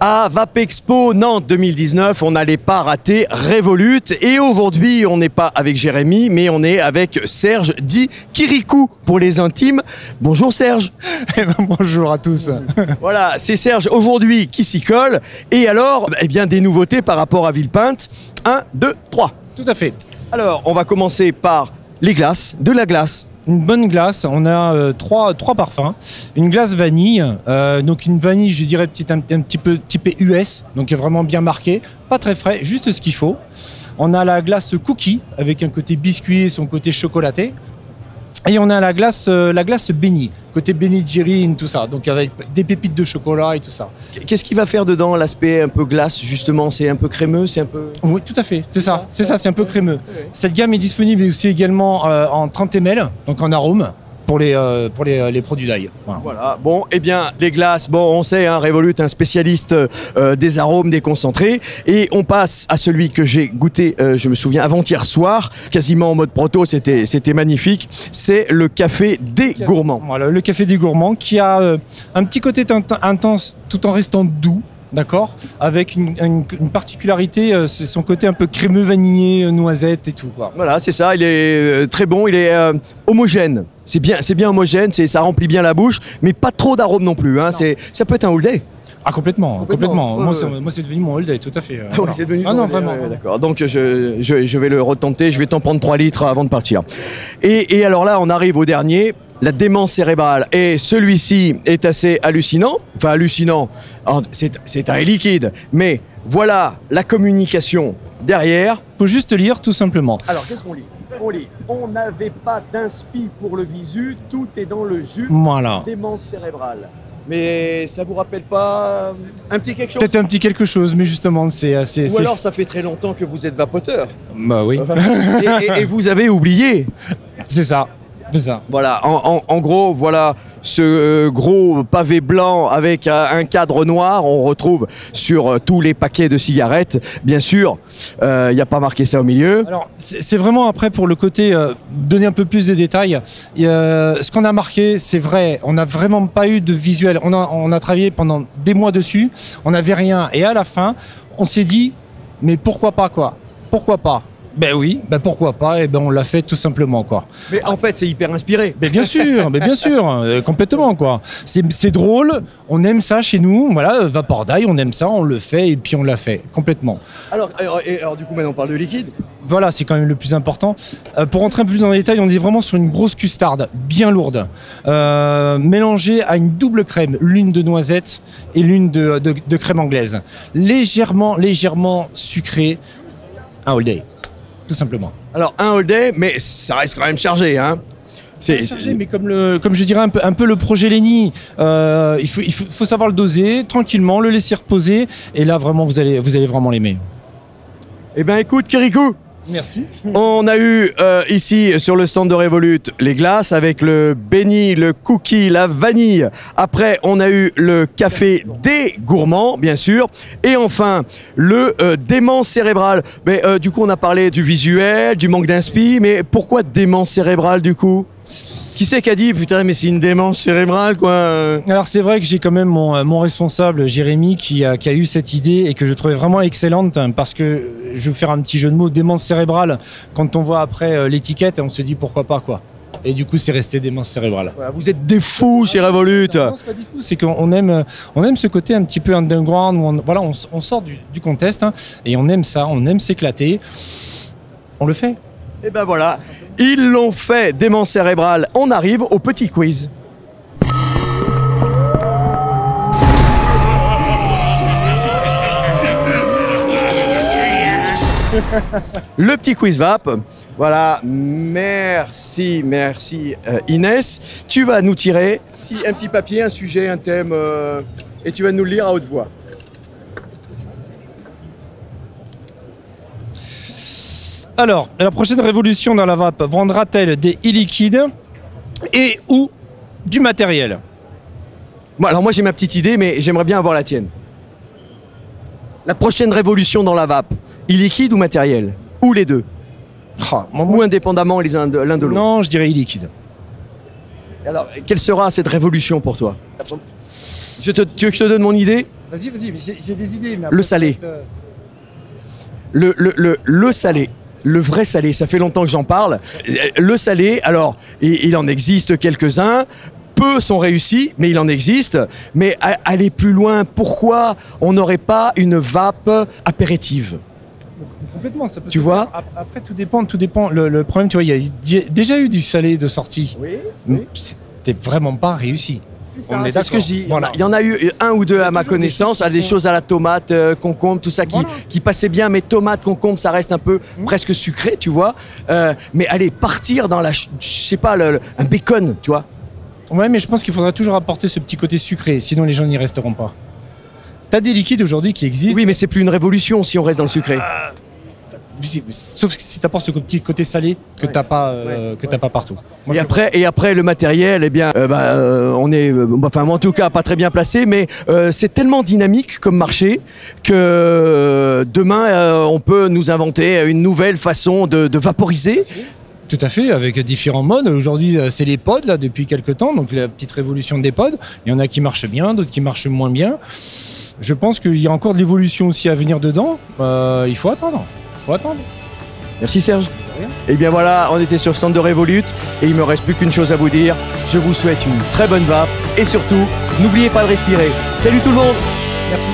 À Vapexpo Nantes 2019, on n'allait pas rater Revolut. Et aujourd'hui, on n'est pas avec Jérémy, mais on est avec Serge, dit Kirikou pour les intimes. Bonjour Serge. Bonjour à tous. Voilà, c'est Serge aujourd'hui qui s'y colle. Et alors, eh bien, des nouveautés par rapport à Villepinte. 1, 2, 3. Tout à fait. Alors, on va commencer par les glaces, de la glace. Une bonne glace, on a trois parfums. Une glace vanille, donc une vanille, je dirais un petit peu typée US, donc vraiment bien marqué, pas très frais, juste ce qu'il faut. On a la glace cookie, avec un côté biscuit et son côté chocolaté. Et on a la glace béni, côté béni gyrine, tout ça, donc avec des pépites de chocolat et tout ça. Qu'est-ce qui va faire dedans l'aspect un peu glace, justement? C'est un peu crémeux, c'est un peu... Oui, tout à fait, c'est un peu crémeux. Cette gamme est disponible aussi également en 30 ml, donc en arôme, pour les produits d'ail. Voilà, bon, eh bien, les glaces, bon, on sait, hein, Revolut, un spécialiste des arômes, des concentrés. Et on passe à celui que j'ai goûté, je me souviens, avant-hier soir, quasiment en mode proto, c'était magnifique. C'est le café des gourmands. Voilà, le café des gourmands qui a un petit côté intense tout en restant doux. D'accord, avec une particularité, c'est son côté un peu crémeux, vanillé, noisette et tout, quoi. Voilà, c'est ça, il est très bon, il est homogène. C'est bien homogène, ça remplit bien la bouche, mais pas trop d'arôme non plus. Hein. Ça peut être un all day. Ah, complètement. Moi, c'est devenu mon all day, tout à fait. Ah, oui, c'est devenu non, vraiment. D'accord, donc je vais le retenter, je vais t'en prendre 3 litres avant de partir. Et alors là, on arrive au dernier. La démence cérébrale. Et celui-ci est assez hallucinant. Enfin, hallucinant. C'est un liquide. Mais voilà la communication derrière. Faut juste lire, tout simplement. Alors, qu'est-ce qu'on lit? On lit. On n'avait pas d'inspi pour le visu. Tout est dans le jus. Voilà. Démence cérébrale. Mais ça vous rappelle pas un petit quelque chose? Peut-être un petit quelque chose, mais justement, c'est assez... Ou alors, ça fait très longtemps que vous êtes vapoteur. Bah oui. et vous avez oublié. C'est ça. Ça. Voilà, en gros, voilà ce gros pavé blanc avec un cadre noir. On retrouve sur tous les paquets de cigarettes. Bien sûr, il n'y a pas marqué ça au milieu. Alors, c'est vraiment après pour le côté donner un peu plus de détails. Ce qu'on a marqué, c'est vrai, on n'a vraiment pas eu de visuel. On a travaillé pendant des mois dessus, on n'avait rien. Et à la fin, on s'est dit, mais pourquoi pas quoi? Pourquoi pas? Ben oui, ben pourquoi pas, et ben on l'a fait tout simplement quoi. Mais en fait c'est hyper inspiré. Mais bien sûr, complètement quoi. C'est drôle, on aime ça chez nous, voilà, Vapor d'ail, on aime ça, on le fait et puis on l'a fait complètement. Alors du coup maintenant on parle de liquide. Voilà, c'est quand même le plus important. Pour rentrer un peu plus dans les détails, on est vraiment sur une grosse custarde, bien lourde, mélangée à une double crème, l'une de noisette et l'une de crème anglaise. Légèrement sucrée, un all day. Tout simplement. Alors un all day, mais ça reste quand même chargé, hein. C'est chargé, mais comme je dirais un peu le projet Lenny, il faut savoir le doser tranquillement, le laisser reposer, et là vraiment vous allez vraiment l'aimer. Eh ben écoute Kirikou. Merci. On a eu ici sur le stand de Revolut les glaces avec le béni, le cookie, la vanille. Après, on a eu le café des gourmands, bien sûr. Et enfin, le démence cérébrale. Mais du coup, on a parlé du visuel, du manque d'inspi. Mais pourquoi démence cérébrale du coup ? Qui c'est qui a dit putain mais c'est une démence cérébrale quoi? Alors c'est vrai que j'ai quand même mon responsable Jérémy qui a eu cette idée et que je trouvais vraiment excellente parce que je vais vous faire un petit jeu de mots, démence cérébrale, quand on voit après l'étiquette on se dit pourquoi pas quoi. Et du coup c'est resté démence cérébrale. Voilà, vous êtes des fous chez Revolut. Non, c'est pas des fous, c'est qu'on aime ce côté un petit peu underground où on sort du contest hein, et on aime ça, on aime s'éclater. On le fait. Et ben voilà, ils l'ont fait, démence cérébrale. On arrive au petit quiz. Le petit quiz vape. Voilà, merci Inès. Tu vas nous tirer un petit papier, un sujet, un thème, et tu vas nous le lire à haute voix. Alors, la prochaine révolution dans la vape vendra-t-elle des e-liquides et ou du matériel? Bon, alors moi j'ai ma petite idée, mais j'aimerais bien avoir la tienne. La prochaine révolution dans la vape, e-liquide ou matériel? Ou les deux? Ou indépendamment l'un de l'autre? Non, je dirais e-liquide. Alors, quelle sera cette révolution pour toi? Tu veux que je te donne mon idée? Vas-y, j'ai des idées. Mais Le salé. Le salé. Le vrai salé, ça fait longtemps que j'en parle. Le salé, alors, il en existe quelques-uns. Peu sont réussis, mais il en existe. Mais aller plus loin, pourquoi on n'aurait pas une vape apéritive? Complètement, ça peut Tu se vois faire. Après, tout dépend. Le problème, tu vois, il y a déjà eu du salé de sortie. Oui. C'était vraiment pas réussi. On est C'est ce que je dis. Voilà. Il y en a eu un ou deux à ma toujours des connaissance, choses qui des sont- choses à la tomate, concombre, tout ça qui passaient bien, mais tomate, concombre, ça reste un peu presque sucré, tu vois. Mais allez, partir dans je sais pas, un bacon, tu vois. Ouais, mais je pense qu'il faudra toujours apporter ce petit côté sucré, sinon les gens n'y resteront pas. T'as des liquides aujourd'hui qui existent. Oui, mais c'est plus une révolution si on reste dans le sucré. Sauf si tu apportes ce petit côté salé que t'as pas, t'as pas partout. Moi, Et après le matériel, eh bien, on est, enfin moi, en tout cas pas très bien placé, mais c'est tellement dynamique comme marché que demain on peut nous inventer une nouvelle façon de vaporiser. Tout à fait, avec différents modes. Aujourd'hui, c'est les pods là depuis quelques temps, donc la petite révolution des pods. Il y en a qui marchent bien, d'autres qui marchent moins bien. Je pense qu'il y a encore de l'évolution aussi à venir dedans. Il faut attendre. Merci Serge. Et bien voilà, on était sur le stand de Revolut et il me reste plus qu'une chose à vous dire. Je vous souhaite une très bonne vape et surtout, n'oubliez pas de respirer. Salut tout le monde. Merci.